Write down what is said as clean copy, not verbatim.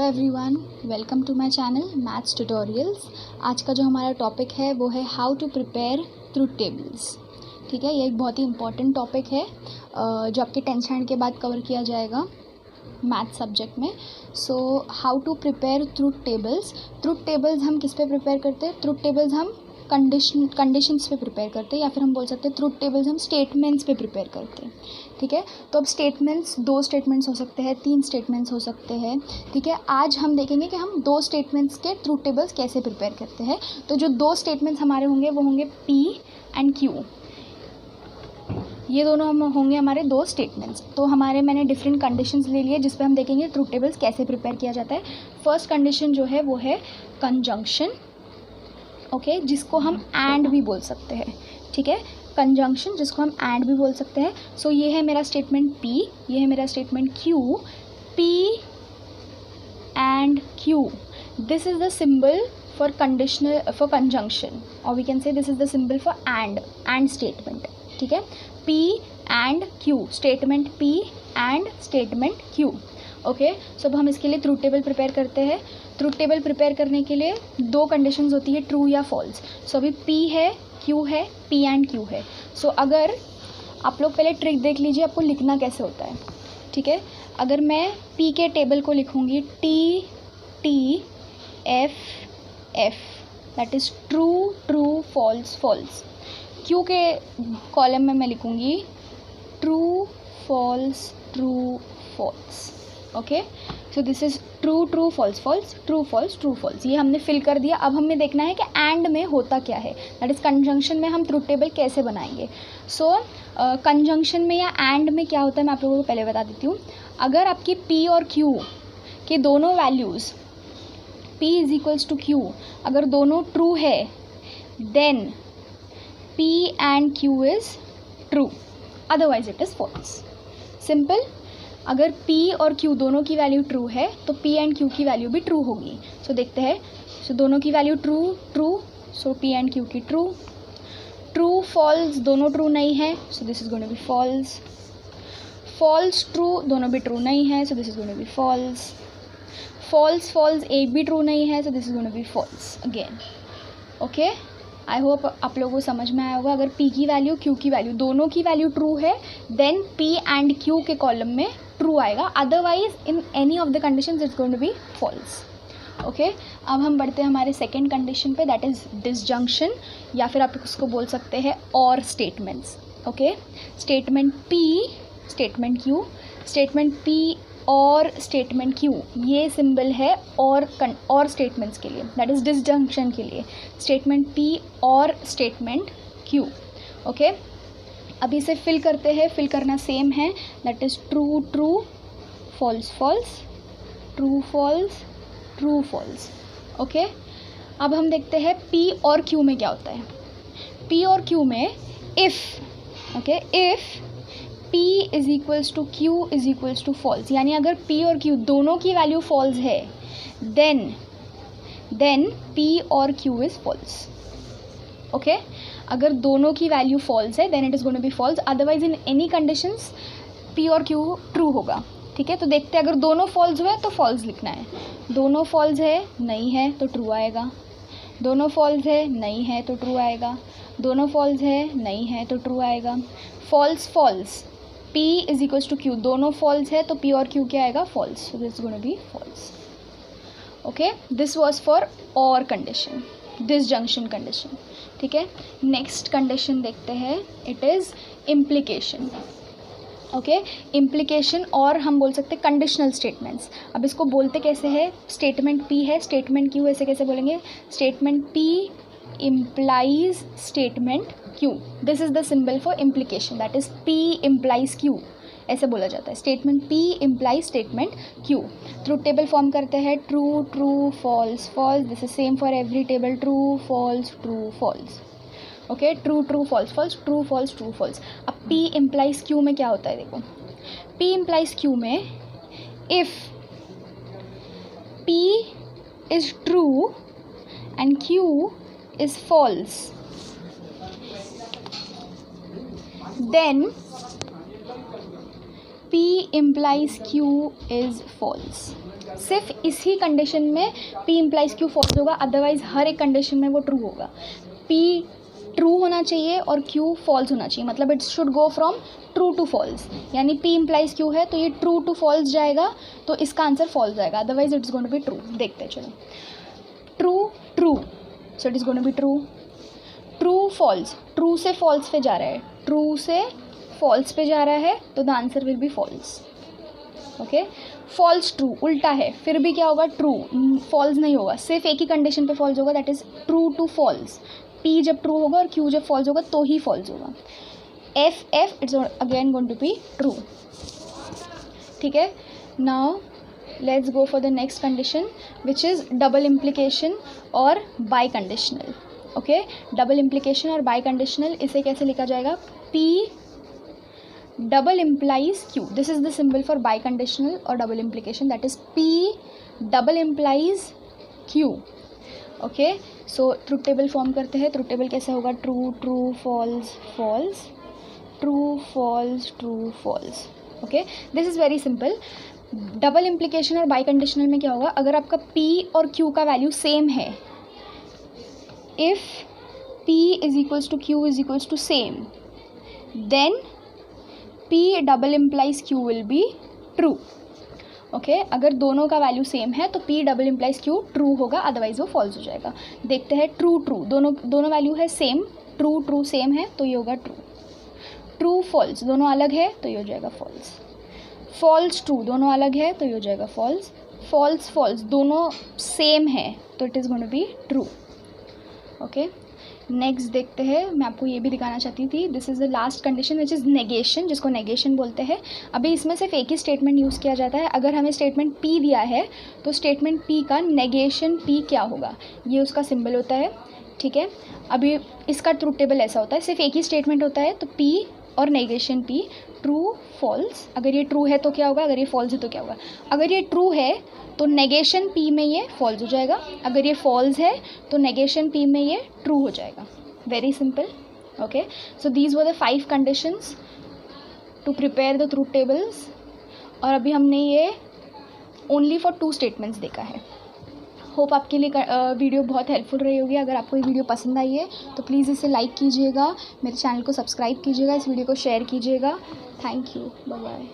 Everyone, welcome to my channel maths tutorials. आज का जो हमारा टॉपिक है वो है how to prepare truth tables. ठीक है, ये एक बहुत ही इंपॉर्टेंट टॉपिक है जो आपके 10th स्टैंडर्ड के बाद कवर किया जाएगा मैथ सब्जेक्ट में। So how to prepare truth tables. Truth tables हम किस पे प्रिपेयर करते हैं? ट्रूथ टेबल्स हम कंडीशंस पे प्रिपेयर करते हैं, या फिर हम बोल सकते हैं ट्रूथ टेबल्स हम स्टेटमेंट्स पे प्रिपेयर करते हैं। ठीक है, तो अब स्टेटमेंट्स 2 स्टेटमेंट्स हो सकते हैं, 3 स्टेटमेंट्स हो सकते हैं। ठीक है, आज हम देखेंगे कि हम 2 स्टेटमेंट्स के ट्रूथ टेबल्स कैसे प्रिपेयर करते हैं। तो जो 2 स्टेटमेंट्स हमारे होंगे वो होंगे P एंड Q। ये दोनों हम होंगे हमारे 2 स्टेटमेंट्स। तो हमारे मैंने डिफरेंट कंडीशंस ले लिए जिस पे हम देखेंगे ट्रूथ टेबल्स कैसे प्रिपेयर किया जाता है। फर्स्ट कंडीशन जो है वो है कंजंक्शन, ओके, जिसको हम एंड भी बोल सकते हैं। ठीक है, कंजंक्शन जिसको हम एंड भी बोल सकते हैं। सो ये है मेरा स्टेटमेंट P, ये है मेरा statement Q। P and Q, this is the symbol for conditional for conjunction, और we can say this is the symbol for and statement. ठीक है, P and Q, statement P and statement Q। Okay, so अब हम इसके लिए truth table prepare करते हैं। Truth table prepare करने के लिए 2 कंडीशंस होती है, ट्रू या फॉल्स। सो अभी P है, Q है, P एंड Q है। सो अगर आप लोग पहले ट्रिक देख लीजिए आपको लिखना कैसे होता है। ठीक है, अगर मैं P के टेबल को लिखूँगी T T F F, that is true true false false. Q के कॉलम में मैं लिखूँगी true false true false. Okay, so this is true true false false true false true false. ये हमने फिल कर दिया। अब हमें देखना है कि एंड में होता क्या है, दैट इज़ कंजंक्शन में हम ट्रूथ टेबल कैसे बनाएंगे। सो कंजंक्शन में या एंड में क्या होता है मैं आप लोगों को पहले बता देती हूँ। अगर आपकी P और Q के दोनों values P is equals to Q अगर दोनों ट्रू है then P and Q is true, otherwise it is false. Simple. अगर P और Q दोनों की वैल्यू ट्रू है तो P एंड Q की वैल्यू भी ट्रू होगी। सो देखते हैं। सो दोनों की value true true, so P and Q की ट्रू। ट्रू फॉल्स दोनों ट्रू नहीं है, so this is going to be false. False true दोनों भी ट्रू नहीं है, so this is going to be false. False false एक भी ट्रू नहीं है, so this is going to be false again. Okay, I hope आप लोगों को समझ में आया होगा। अगर P की वैल्यू Q की वैल्यू दोनों की वैल्यू ट्रू है देन P एंड Q के कॉलम में ट्रू आएगा, otherwise in any of the conditions it's going to be false. Okay, अब हम बढ़ते हैं हमारे सेकेंड कंडीशन पे, दैट इज़ डिसजंक्शन, या फिर आप उसको बोल सकते हैं और स्टेटमेंट्स। ओके, statement P statement Q, statement P or statement Q, ये सिंबल है और स्टेटमेंट्स के लिए, दैट इज़ डिसजंक्शन के लिए। Statement P or statement Q। Okay, अभी इसे फिल करते हैं। फिल करना सेम है, that is true true false false true false true false. Okay, अब हम देखते हैं P और Q में क्या होता है। P और Q में if P is equals to Q is equals to false, यानी अगर P और Q दोनों की वैल्यू फॉल्स है देन P और Q इज़ फॉल्स। ओके, अगर दोनों की वैल्यू फॉल्स है then it is going to be false, otherwise in any conditions P और Q ट्रू होगा। ठीक है, तो देखते हैं अगर दोनों फॉल्स हुए तो फॉल्स लिखना है। दोनों फॉल्स है नहीं है तो ट्रू आएगा, दोनों फॉल्स है नहीं है तो ट्रू आएगा, दोनों फॉल्स है नहीं है तो ट्रू आएगा। False false P is equals to Q, दोनों फॉल्स है तो P और Q क्या आएगा? False, so this is going to be false. Okay, this was for or condition, disjunction condition. ठीक है, नेक्स्ट कंडीशन देखते हैं, it is implication. Okay, implication, और हम बोल सकते हैं कंडीशनल स्टेटमेंट्स। अब इसको बोलते कैसे है? स्टेटमेंट P है स्टेटमेंट Q, ऐसे कैसे बोलेंगे? Statement P implies statement Q, this is the symbol for implication, that is P implies Q, ऐसे बोला जाता है। Statement P implies statement Q। Truth table form करते हैं, true true false false, this is same for every table, true false true false. Okay, true true false false true false true false. अब P implies Q में क्या होता है? देखो, P implies Q में if P is true and Q is false P implies Q is false. सिर्फ इसी condition में P implies Q false होगा, अदरवाइज हर एक कंडीशन में वो ट्रू होगा. P ट्रू होना चाहिए और Q फॉल्स होना चाहिए, मतलब it should go from true to false. यानी P implies Q है तो ये ट्रू टू फॉल्स जाएगा, तो इसका आंसर फॉल्स जाएगा, otherwise it's going to be true. देखते हैं चलो. True true, so it is going to be true. True false, true से फॉल्स पे जा रहा है, ट्रू से फॉल्स पे जा रहा है, तो the answer will be false. Okay. False true उल्टा है, फिर भी क्या होगा, ट्रू. फॉल्स नहीं होगा, सिर्फ एक ही कंडीशन पे फॉल्स होगा, that is true to false. P जब ट्रू होगा और Q जब फॉल्स होगा तो ही फॉल्स होगा. F it's again going to be true. ठीक है. Now let's go for the next condition which is double implication or biconditional. ओके. Double implication or biconditional, इसे कैसे लिखा जाएगा, P double implies Q. This is the symbol for by conditional और double implication, that is P double implies Q. Okay. So truth table form करते हैं. Truth table कैसे होगा, true true false false, true false true false. Okay. This is very simple. Double implication or biconditional में क्या होगा, अगर आपका P और Q का वैल्यू सेम है, if P is equals to Q is equals to same, then P double implies Q will be true. Okay. अगर दोनों का वैल्यू सेम है तो P double implies Q true होगा, अदरवाइज वो फॉल्स हो जाएगा. देखते हैं. ट्रू ट्रू, दोनों वैल्यू है सेम, ट्रू ट्रू सेम है तो ये होगा ट्रू. ट्रू फॉल्स, दोनों अलग है तो ये हो जाएगा फॉल्स. फॉल्स ट्रू, दोनों अलग है तो ये हो जाएगा फॉल्स. फॉल्स फॉल्स, दोनों सेम है तो it is going to be true. Okay. Next देखते हैं. मैं आपको ये भी दिखाना चाहती थी. This is the last condition which is negation, जिसको नेगेशन बोलते हैं. अभी इसमें सिर्फ एक ही स्टेटमेंट यूज़ किया जाता है. अगर हमें स्टेटमेंट P दिया है तो स्टेटमेंट P का नेगेशन P क्या होगा, ये उसका सिंबल होता है. ठीक है. अभी इसका ट्रूथ टेबल ऐसा होता है, सिर्फ एक ही स्टेटमेंट होता है, तो P और नेगेशन P, ट्रू फॉल्स. अगर ये ट्रू है तो क्या होगा, अगर ये फॉल्स है तो क्या होगा. अगर ये ट्रू है तो नेगेशन P में ये फॉल्स हो जाएगा, अगर ये फॉल्स है तो नेगेशन P में ये ट्रू हो जाएगा. Very simple. Okay. So these were the 5 conditions to prepare the truth tables. और अभी हमने ये ओनली फॉर 2 स्टेटमेंट्स देखा है. होप आपके लिए वीडियो बहुत हेल्पफुल रही होगी. अगर आपको ये वीडियो पसंद आई है तो प्लीज़ इसे लाइक कीजिएगा, मेरे चैनल को सब्सक्राइब कीजिएगा, इस वीडियो को शेयर कीजिएगा. Thank you. Bye bye.